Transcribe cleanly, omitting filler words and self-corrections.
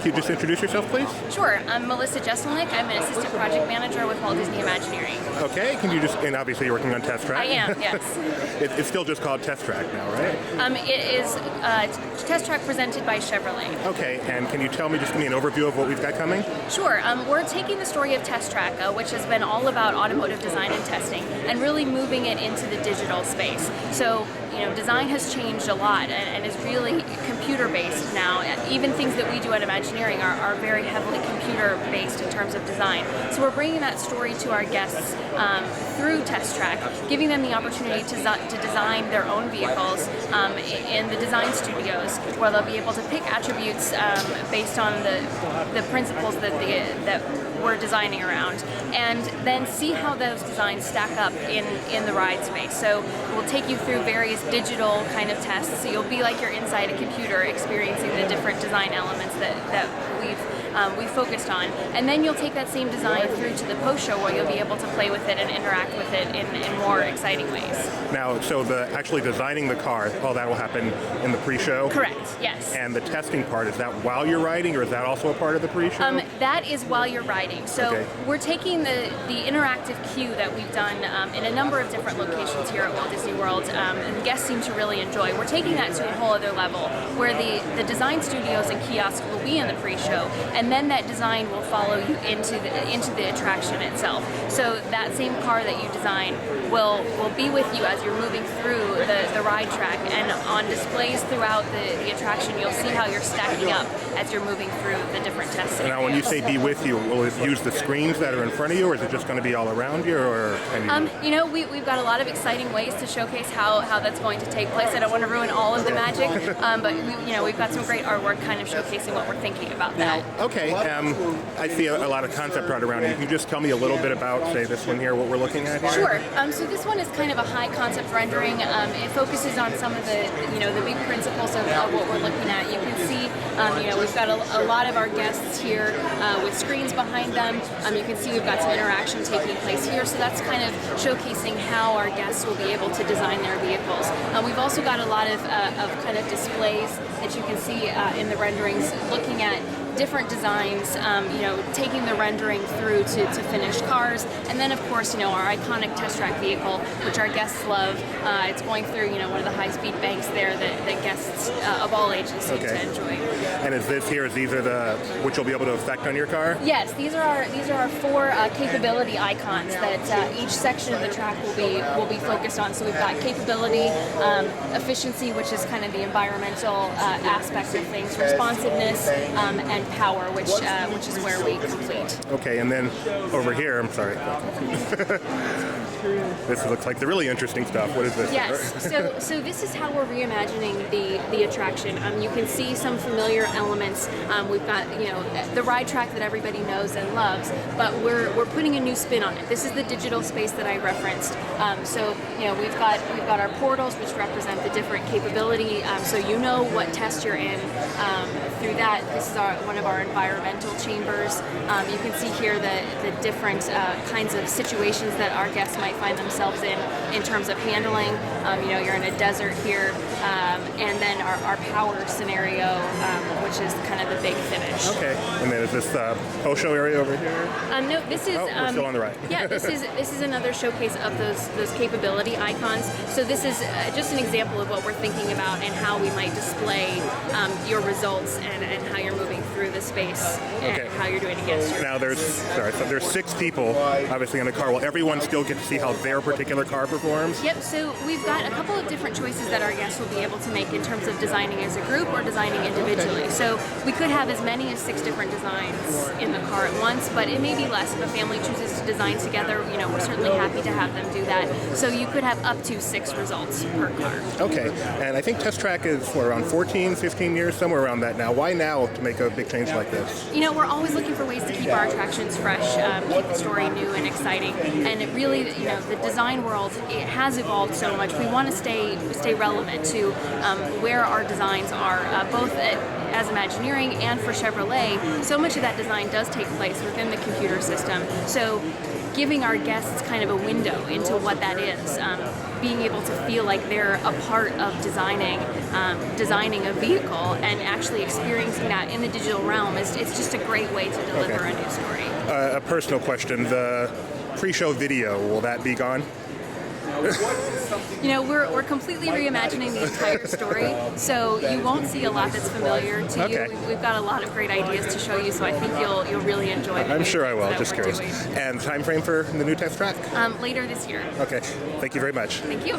Can you just introduce yourself, please? Sure. I'm Melissa Jesselnick. I'm an assistant project manager with Walt Disney Imagineering. Okay, can you just, and obviously you're working on Test Track. I am, yes. It's still just called Test Track now, right? It is Test Track presented by Chevrolet. Okay, and can you tell me, just give me an overview of what we've got coming? Sure. We're taking the story of Test Track, which has been all about automotive design and testing, and really moving it into the digital space. So, design has changed a lot and is really computer-based now. Even things that we do at Imagineering are very heavily computer-based in terms of design. So we're bringing that story to our guests through Test Track, giving them the opportunity to design their own vehicles in the design studios, where they'll be able to pick attributes based on the principles that we're designing around, and then see how those designs stack up in the ride space. So we'll take you through various digital kind of tests, so you'll be like you're inside a computer experiencing the different design elements that we've focused on, and then you'll take that same design through to the post-show, where you'll be able to play with it and interact with it in more exciting ways. Now, so actually designing the car, all that will happen in the pre-show? Correct, yes. And the testing part, is that while you're riding, or is that also a part of the pre-show? That is while you're riding. So we're taking the interactive queue that we've done in a number of different locations here at Walt Disney World, and the guests seem to really enjoy. We're taking that to a whole other level, where the design studios and kiosks will be in the pre-show, and then that design will follow you into the attraction itself. So that same car that you design will be with you as you're moving through the ride track, and on displays throughout the attraction, you'll see how you're stacking up as you're moving through the different tests. Now, when you say be with you, will it use the screens that are in front of you, or is it just going to be all around you? Or we've got a lot of exciting ways to showcase how that's going to take place. I don't want to ruin all of the magic, but we've got some great artwork kind of showcasing what we're thinking about that. Okay, I see a lot of concept art around it. Can you just tell me a little bit about, say, this one here, what we're looking at here? Sure. So this one is kind of a high concept rendering. It focuses on some of the big principles of what we're looking at. You can see, we've got a lot of our guests here with screens behind them. You can see we've got some interaction taking place here. So that's kind of showcasing how our guests will be able to design their vehicles. We've also got a lot of kind of displays that you can see in the renderings, looking at different designs, taking the rendering through to finished cars, and then of course, our iconic Test Track vehicle, which our guests love. It's going through, one of the high-speed banks there that guests of all ages seem to enjoy. And these are which you'll be able to affect on your car? Yes, these are our four capability icons that each section of the track will be focused on. So we've got capability, efficiency, which is kind of the environmental aspect of things, responsiveness, and power, which is where we complete. Okay, and then over here, I'm sorry. This looks like the really interesting stuff. What is this? Yes, so this is how we're reimagining the attraction. You can see some familiar elements. We've got the ride track that everybody knows and loves, but we're putting a new spin on it. This is the digital space that I referenced. We've got our portals, which represent the different capability, so you know what test you're in. Through that, this is one of our environmental chambers. You can see here the different kinds of situations that our guests might find themselves in terms of handling. You're in a desert here, and then our power scenario, which is kind of the big finish. Okay, and then is this the post-show area over here? No, this is. We're still on the right. Yeah, this is another showcase of those capability icons. So this is just an example of what we're thinking about and how we might display your results and how you're moving through the space and how you're doing against your. Now there's 6 people obviously in the car. Will everyone still get to see how their particular car performs? Yep. So we've got a couple of different choices that our guests will be able to make in terms of designing as a group or designing individually. So we could have as many as 6 different designs in the car at once, but it may be less if a family chooses to design together. We're certainly happy to have them do that. So you could have up to 6 results per car. Okay. And I think Test Track is around 14, 15 years, somewhere around that now. Why now to make a big change like this? We're always looking for ways to keep our attractions fresh, keep the story new and exciting. And it really, the design world, it has evolved so much. We want to stay relevant to where our designs are, both as Imagineering and for Chevrolet. So much of that design does take place within the computer system. So giving our guests kind of a window into what that is. being able to feel like they're a part of designing a vehicle and actually experiencing that in the digital realm it's just a great way to deliver a new story. A personal question: the pre-show video, will that be gone? You know, we're completely reimagining the entire story, so you won't see a lot that's familiar to Okay. you. We've got a lot of great ideas to show you, so I think you'll really enjoy the I'm sure I will. that Just we're curious. doing. And time frame for the new test track? Later this year. Okay. Thank you very much. Thank you.